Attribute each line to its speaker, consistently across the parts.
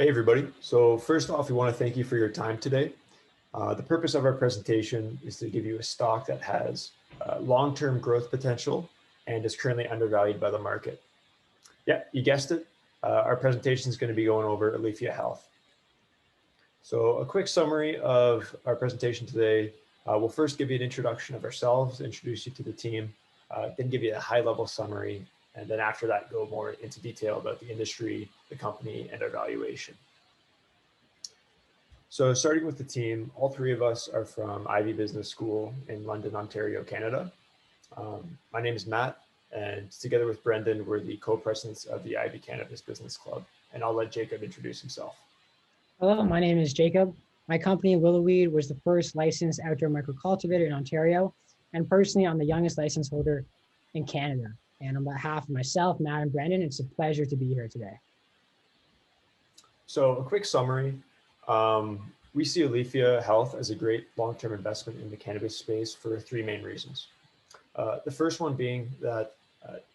Speaker 1: Hey everybody. So first off, we want to thank you for your time today. The purpose of our presentation is to give you a stock that has long-term growth potential and is currently undervalued by the market. Yeah, you guessed it. Our presentation is going to be going over Aleafia Health. So a quick summary of our presentation today. We'll first give you an introduction of ourselves, introduce you to the team, then give you a high-level summary, and then after that, go more into detail about the industry, the company, and our valuation. So starting with the team, all three of us are from Ivey Business School in London, Ontario, Canada. My name is Matt, and together with Brendan, we're the co-presidents of the Ivey Cannabis Business Club. And I'll let Jacob introduce himself.
Speaker 2: Hello, my name is Jacob. My company, Willowweed, was the first licensed outdoor microcultivator in Ontario, and personally, I'm the youngest license holder in Canada. And on behalf of myself, Matt, and Brendan, it's a pleasure to be here today.
Speaker 1: So a quick summary. We see Aleafia Health as a great long-term investment in the cannabis space for three main reasons. The first one being that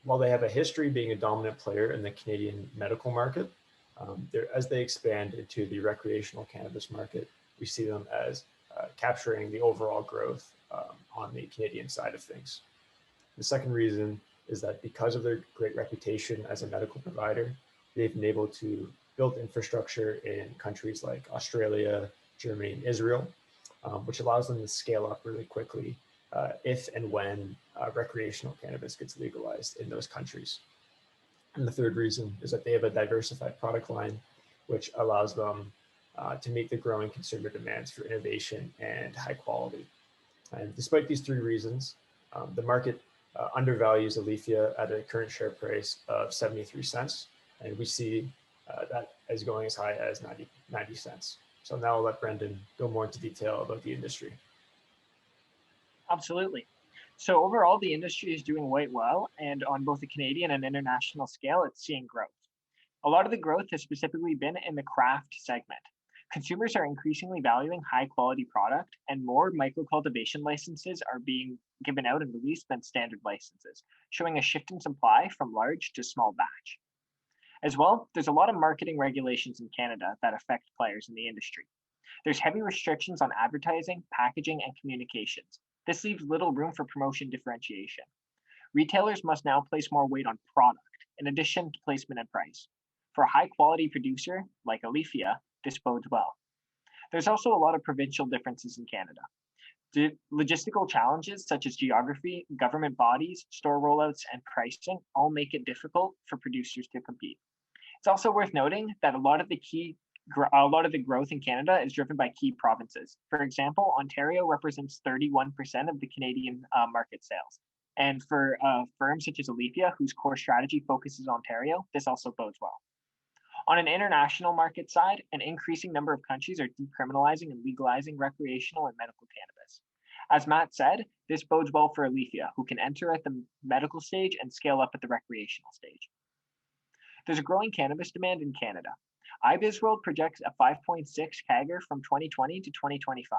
Speaker 1: while they have a history being a dominant player in the Canadian medical market, as they expand into the recreational cannabis market, we see them as capturing the overall growth on the Canadian side of things. The second reason is that because of their great reputation as a medical provider, they've been able to build infrastructure in countries like Australia, Germany, and Israel, which allows them to scale up really quickly if and when recreational cannabis gets legalized in those countries. And the third reason is that they have a diversified product line, which allows them to meet the growing consumer demands for innovation and high quality. And despite these three reasons, the market undervalues Aleafia at a current share price of 73 cents, and we see that as going as high as 90 cents. So now I'll let Brendan go more into detail about the industry.
Speaker 3: Absolutely. So overall, the industry is doing quite well, and on both the Canadian and international scale, it's seeing growth. A lot of the growth has specifically been in the craft segment. Consumers are increasingly valuing high-quality product, and more microcultivation licenses are being given out and released than standard licenses, showing a shift in supply from large to small batch. As well, there's a lot of marketing regulations in Canada that affect players in the industry. There's heavy restrictions on advertising, packaging, and communications. This leaves little room for promotion differentiation. Retailers must now place more weight on product, in addition to placement and price. For a high-quality producer like Aleafia, this bodes well. There's also a lot of provincial differences in Canada. The logistical challenges such as geography, government bodies, store rollouts, and pricing all make it difficult for producers to compete. It's also worth noting that a lot of the growth in Canada is driven by key provinces. For example, Ontario represents 31% of the Canadian market sales. And for firms such as Aleafia, whose core strategy focuses on Ontario, this also bodes well. On an international market side, an increasing number of countries are decriminalizing and legalizing recreational and medical cannabis. As Matt said, this bodes well for Aleafia, who can enter at the medical stage and scale up at the recreational stage. There's a growing cannabis demand in Canada. IBizWorld projects a 5.6 CAGR from 2020 to 2025.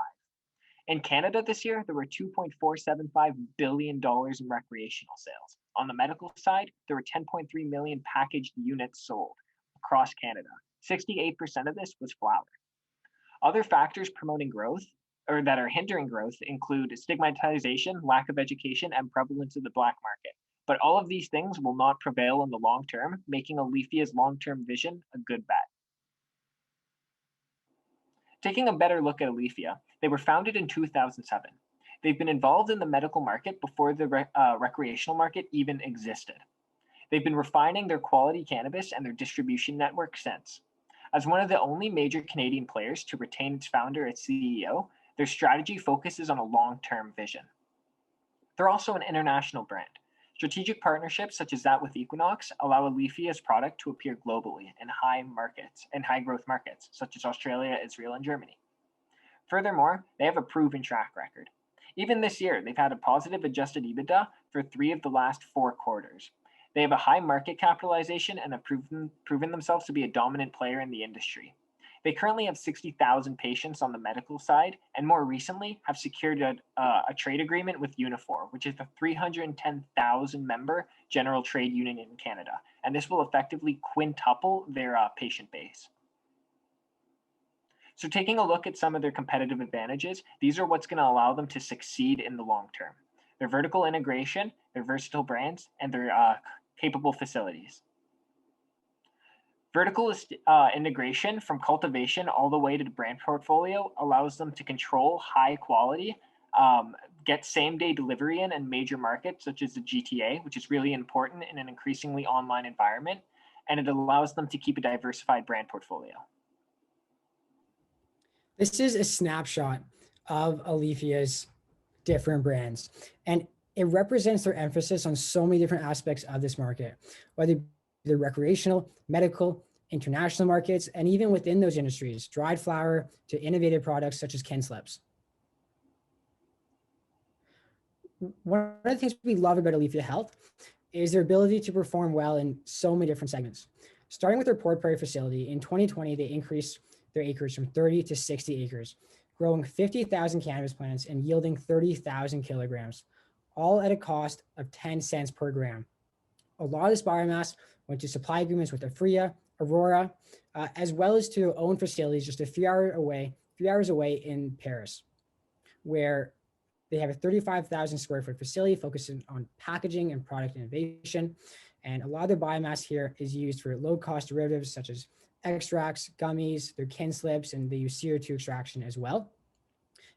Speaker 3: In Canada this year, there were $2.475 billion in recreational sales. On the medical side, there were 10.3 million packaged units sold across Canada. 68% of this was flower. Other factors promoting growth, or that are hindering growth, include stigmatization, lack of education, and prevalence of the black market. But all of these things will not prevail in the long term, making Aleafia's long-term vision a good bet. Taking a better look at Aleafia, they were founded in 2007. They've been involved in the medical market before the recreational market even existed. They've been refining their quality cannabis and their distribution network since. As one of the only major Canadian players to retain its founder as CEO, their strategy focuses on a long-term vision. They're also an international brand. Strategic partnerships such as that with Equinox allow Aleafia's product to appear globally in high growth markets, such as Australia, Israel, and Germany. Furthermore, they have a proven track record. Even this year, they've had a positive adjusted EBITDA for 3 of the last 4 quarters. They have a high market capitalization and have proven themselves to be a dominant player in the industry. They currently have 60,000 patients on the medical side, and more recently have secured a trade agreement with Unifor, which is a 310,000 member general trade union in Canada, and this will effectively quintuple their patient base. So taking a look at some of their competitive advantages, these are what's going to allow them to succeed in the long term. Their vertical integration, their versatile brands, and their capable facilities. Vertical integration from cultivation all the way to the brand portfolio allows them to control high quality, get same day delivery in major markets such as the GTA, which is really important in an increasingly online environment, and it allows them to keep a diversified brand portfolio.
Speaker 2: This is a snapshot of Aleafia's different brands, and it represents their emphasis on so many different aspects of this market, whether they're recreational, medical, international markets, and even within those industries, dried flower to innovative products such as kin slips. One of the things we love about Aleafia Health is their ability to perform well in so many different segments. Starting with their Port Prairie facility, in 2020, they increased their acres from 30 to 60 acres, growing 50,000 cannabis plants and yielding 30,000 kilograms, all at a cost of 10 cents per gram. A lot of this biomass went to supply agreements with Afria, Aurora, as well as to their own facilities just a few hours away in Paris, where they have a 35,000 square foot facility focusing on packaging and product innovation. And a lot of their biomass here is used for low cost derivatives such as extracts, gummies, their kin slips, and they use CO2 extraction as well.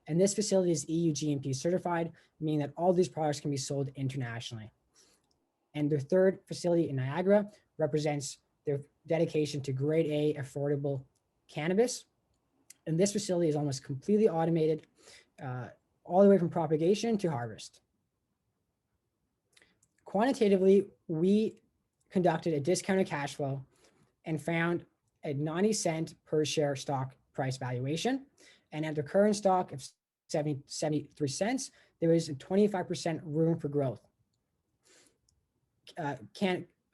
Speaker 2: And this facility is EU GMP certified, meaning that all these products can be sold internationally. And their third facility in Niagara represents their dedication to grade A affordable cannabis. And this facility is almost completely automated, all the way from propagation to harvest. Quantitatively, we conducted a discounted cash flow and found a 90 cent per share stock price valuation. And at the current stock of 73 cents, there is a 25% room for growth.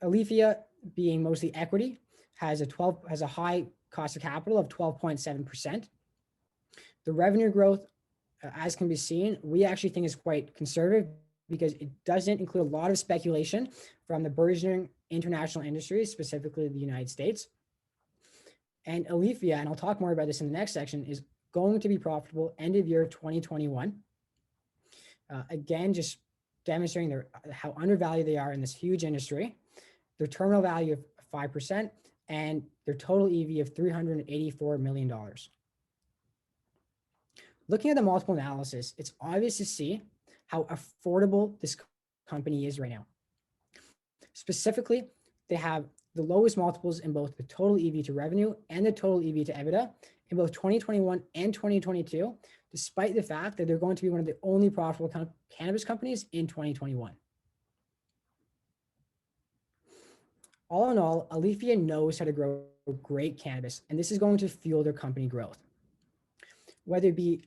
Speaker 2: Aleafia, being mostly equity, has a high cost of capital of 12.7%. The revenue growth, as can be seen, we actually think is quite conservative because it doesn't include a lot of speculation from the burgeoning international industries, specifically the United States. And Aleafia, and I'll talk more about this in the next section, is going to be profitable end of year 2021. Again, just demonstrating how undervalued they are in this huge industry, their terminal value of 5%, and their total EV of $384 million. Looking at the multiple analysis, it's obvious to see how affordable this company is right now. Specifically, they have the lowest multiples in both the total EV to revenue and the total EV to EBITDA in both 2021 and 2022, despite the fact that they're going to be one of the only profitable cannabis companies in 2021. All in all, Aleafia knows how to grow great cannabis, and this is going to fuel their company growth. Whether it be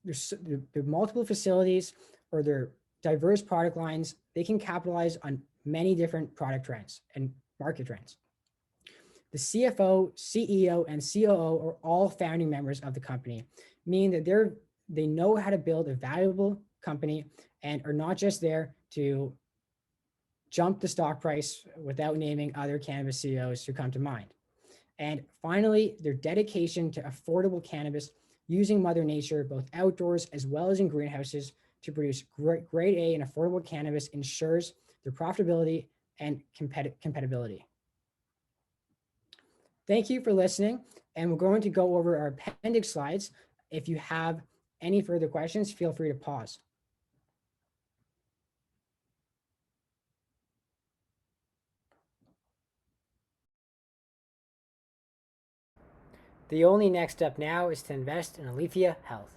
Speaker 2: their multiple facilities or their diverse product lines, they can capitalize on many different product trends and market trends. The CFO, CEO, and COO are all founding members of the company, meaning that they know how to build a valuable company and are not just there to jump the stock price without naming other cannabis CEOs who come to mind. And finally, their dedication to affordable cannabis using Mother Nature, both outdoors as well as in greenhouses, to produce grade A and affordable cannabis ensures their profitability and compatibility. Thank you for listening, and we're going to go over our appendix slides. If you have any further questions, feel free to pause. The only next step now is to invest in Aleafia Health.